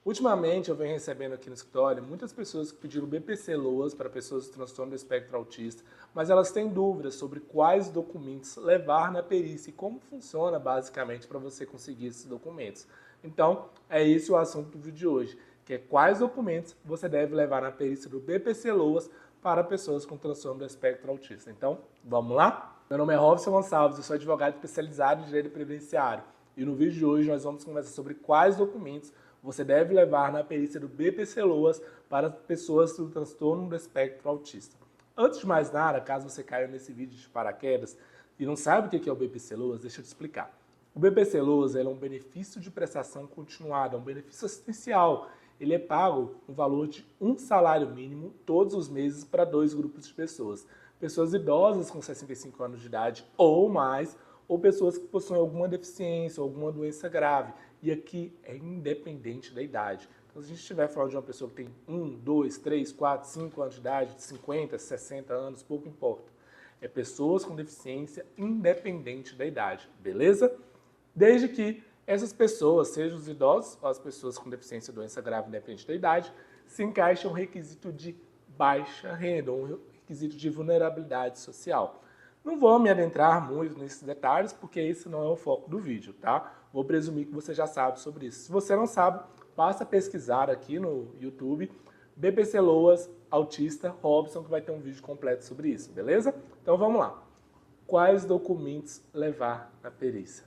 Ultimamente eu venho recebendo aqui no escritório muitas pessoas que pediram BPC-LOAS para pessoas com transtorno do espectro autista, mas elas têm dúvidas sobre quais documentos levar na perícia e como funciona basicamente para você conseguir esses documentos. Então, é esse o assunto do vídeo de hoje, que é quais documentos você deve levar na perícia do BPC-LOAS para pessoas com transtorno do espectro autista. Então, vamos lá? Meu nome é Robson Gonçalves, eu sou advogado especializado em direito previdenciário e no vídeo de hoje nós vamos conversar sobre quais documentos você deve levar na perícia do BPC-LOAS para pessoas com transtorno do espectro autista. Antes de mais nada, caso você caia nesse vídeo de paraquedas e não sabe o que é o BPC-LOAS, deixa eu te explicar. O BPC-LOAS é um benefício de prestação continuada, é um benefício assistencial. Ele é pago no valor de um salário mínimo todos os meses para 2 grupos de pessoas. Pessoas idosas com 65 anos de idade ou mais, ou pessoas que possuem alguma deficiência ou alguma doença grave. E aqui é independente da idade. Então, se a gente estiver falando de uma pessoa que tem 1, 2, 3, 4, 5 anos de idade, 50, 60 anos, pouco importa. É pessoas com deficiência independente da idade, beleza? Desde que essas pessoas, sejam os idosos ou as pessoas com deficiência ou doença grave independente da idade, se encaixem um requisito de baixa renda, um requisito de vulnerabilidade social. Não vou me adentrar muito nesses detalhes, porque esse não é o foco do vídeo, tá? Vou presumir que você já sabe sobre isso. Se você não sabe, basta pesquisar aqui no YouTube BPC-LOAS Autista Robson, que vai ter um vídeo completo sobre isso, beleza? Então vamos lá. Quais documentos levar na perícia?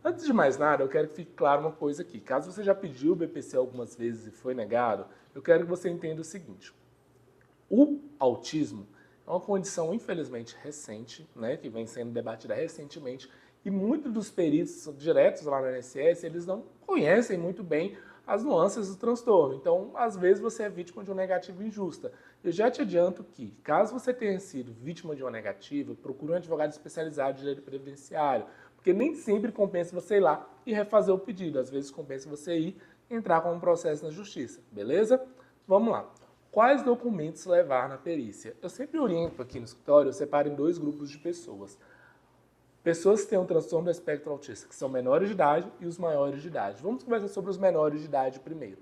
Antes de mais nada, eu quero que fique claro uma coisa aqui. Caso você já pediu o BPC algumas vezes e foi negado, eu quero que você entenda o seguinte. O autismo é uma condição, infelizmente, recente, né, que vem sendo debatida recentemente, e muitos dos peritos diretos lá no INSS, eles não conhecem muito bem as nuances do transtorno. Então, às vezes, você é vítima de uma negativa injusta. Eu já te adianto que, caso você tenha sido vítima de uma negativa, procure um advogado especializado de direito previdenciário, porque nem sempre compensa você ir lá e refazer o pedido. Às vezes, compensa você ir e entrar com um processo na justiça, beleza? Vamos lá. Quais documentos levar na perícia? Eu sempre oriento aqui no escritório, eu separo em 2 grupos de pessoas. Pessoas que têm um transtorno do espectro autista, que são menores de idade, e os maiores de idade. Vamos conversar sobre os menores de idade primeiro.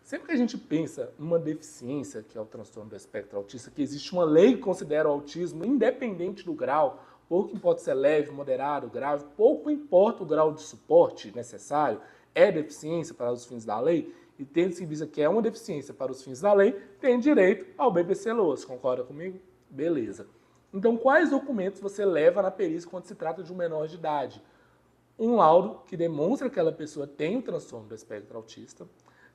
Sempre que a gente pensa numa deficiência, que é o transtorno do espectro autista, que existe uma lei que considera o autismo independente do grau, pouco importa se é leve, moderado, grave, pouco importa o grau de suporte necessário, é deficiência para os fins da lei, e tendo-se em vista que é uma deficiência para os fins da lei, tem direito ao BPC-LOAS. Concorda comigo? Beleza. Então, quais documentos você leva na perícia quando se trata de um menor de idade? Um laudo que demonstra que aquela pessoa tem o transtorno do espectro autista.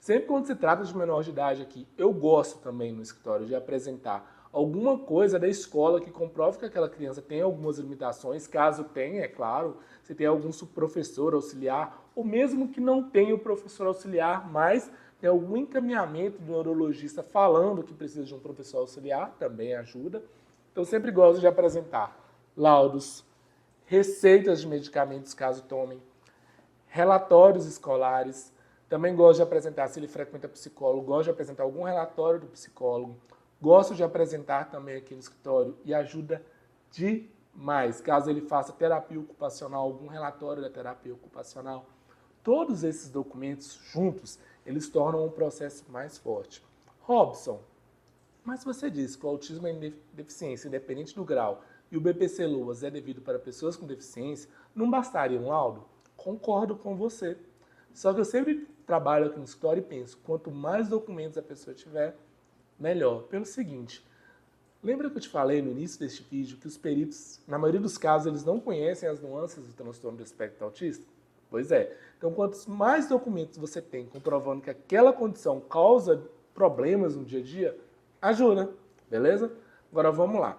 Sempre quando se trata de menor de idade aqui, eu gosto também no escritório de apresentar alguma coisa da escola que comprove que aquela criança tem algumas limitações, caso tenha, é claro, se tem algum professor auxiliar, ou mesmo que não tenha o professor auxiliar, mas tem algum encaminhamento do neurologista falando que precisa de um professor auxiliar, também ajuda. Então, sempre gosto de apresentar laudos, receitas de medicamentos, caso tomem, relatórios escolares. Também gosto de apresentar, se ele frequenta psicólogo, gosto de apresentar algum relatório do psicólogo. Gosto de apresentar também aqui no escritório e ajuda demais, caso ele faça terapia ocupacional, algum relatório da terapia ocupacional. Todos esses documentos juntos, eles tornam um processo mais forte. Robson, mas você disse que o autismo é deficiência independente do grau e o BPC-LOAS é devido para pessoas com deficiência, não bastaria um laudo? Concordo com você. Só que eu sempre trabalho aqui no escritório e penso, quanto mais documentos a pessoa tiver, melhor. Pelo seguinte, lembra que eu te falei no início deste vídeo que os peritos, na maioria dos casos, eles não conhecem as nuances do transtorno do espectro autista? Pois é. Então, quantos mais documentos você tem comprovando que aquela condição causa problemas no dia a dia, ajuda, beleza? Agora vamos lá.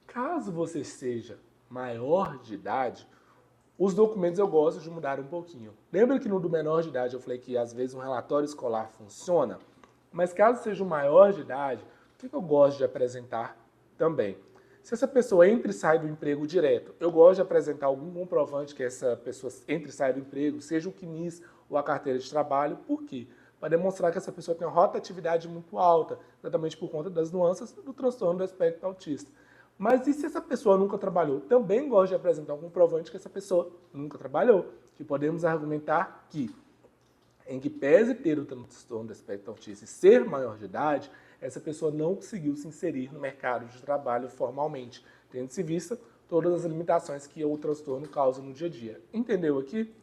Caso você seja maior de idade, os documentos eu gosto de mudar um pouquinho. Lembra que no do menor de idade eu falei que às vezes um relatório escolar funciona? Mas caso seja um maior de idade, o que eu gosto de apresentar também? Se essa pessoa entra e sai do emprego direto, eu gosto de apresentar algum comprovante que essa pessoa entre e sai do emprego, seja o CNIS ou a carteira de trabalho. Por quê? Para demonstrar que essa pessoa tem uma rotatividade muito alta, exatamente por conta das nuances do transtorno do espectro autista. Mas e se essa pessoa nunca trabalhou? Também gosto de apresentar um comprovante que essa pessoa nunca trabalhou, que podemos argumentar que em que pese ter o transtorno do espectro autista e ser maior de idade, essa pessoa não conseguiu se inserir no mercado de trabalho formalmente, tendo-se vista todas as limitações que o transtorno causa no dia a dia. Entendeu aqui?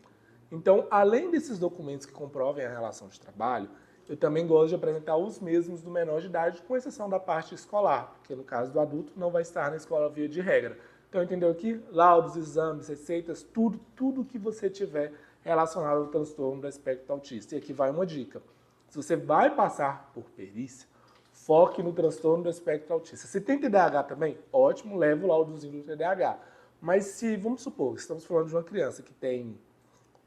Então, além desses documentos que comprovem a relação de trabalho, eu também gosto de apresentar os mesmos do menor de idade, com exceção da parte escolar, porque no caso do adulto não vai estar na escola via de regra. Então, entendeu aqui? Laudos, exames, receitas, tudo que você tiver relacionado ao transtorno do espectro autista. E aqui vai uma dica. Se você vai passar por perícia, foque no transtorno do espectro autista. Se tem TDAH também, ótimo, leva o laudozinho do TDAH. Mas se, vamos supor, estamos falando de uma criança que tem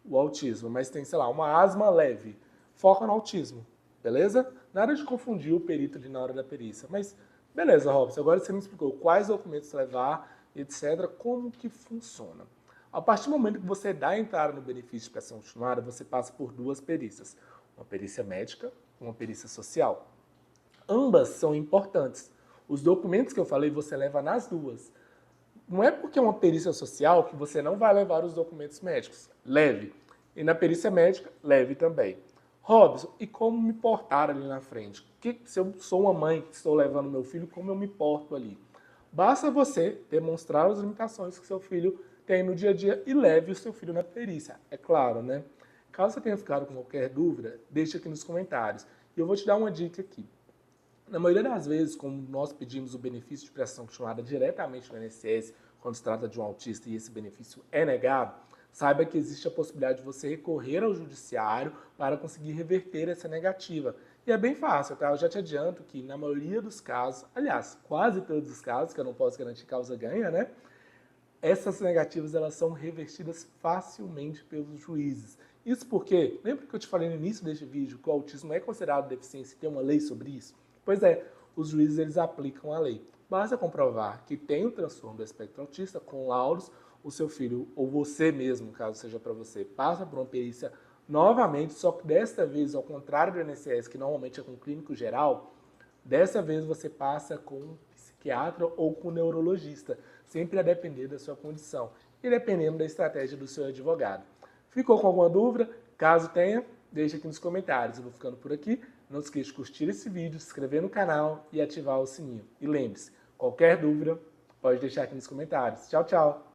o autismo, mas tem, sei lá, uma asma leve, foca no autismo, beleza? Nada de confundir o perito ali na hora da perícia. Mas, beleza, Robson, agora você me explicou quais documentos levar, etc., como que funciona. A partir do momento que você dá a entrada no benefício de prestação continuada, você passa por duas perícias. Uma perícia médica e uma perícia social. Ambas são importantes. Os documentos que eu falei, você leva nas duas. Não é porque é uma perícia social que você não vai levar os documentos médicos. Leve. E na perícia médica, leve também. Robson, e como me portar ali na frente? Se eu sou uma mãe que estou levando meu filho, como eu me porto ali? Basta você demonstrar as limitações que seu filho tem no dia a dia e leve o seu filho na perícia. É claro, né? Caso você tenha ficado com qualquer dúvida, deixe aqui nos comentários. E eu vou te dar uma dica aqui. Na maioria das vezes, como nós pedimos o benefício de prestação continuada diretamente no INSS, quando se trata de um autista e esse benefício é negado, saiba que existe a possibilidade de você recorrer ao judiciário para conseguir reverter essa negativa. E é bem fácil, tá? Eu já te adianto que na maioria dos casos, aliás, quase todos os casos, que eu não posso garantir causa ganha, né? Essas negativas elas são revertidas facilmente pelos juízes. Isso porque, lembra que eu te falei no início deste vídeo que o autismo é considerado deficiência e tem uma lei sobre isso? Pois é, os juízes eles aplicam a lei. Basta comprovar que tem o transtorno do espectro autista com laudos, o seu filho ou você mesmo, caso seja para você, passa por uma perícia novamente, só que desta vez, ao contrário do INSS, que normalmente é com clínico geral, dessa vez você passa com um psiquiatra ou com um neurologista, sempre a depender da sua condição e dependendo da estratégia do seu advogado. Ficou com alguma dúvida? Caso tenha, deixe aqui nos comentários. Eu vou ficando por aqui. Não se esqueça de curtir esse vídeo, se inscrever no canal e ativar o sininho. E lembre-se, qualquer dúvida, pode deixar aqui nos comentários. Tchau, tchau!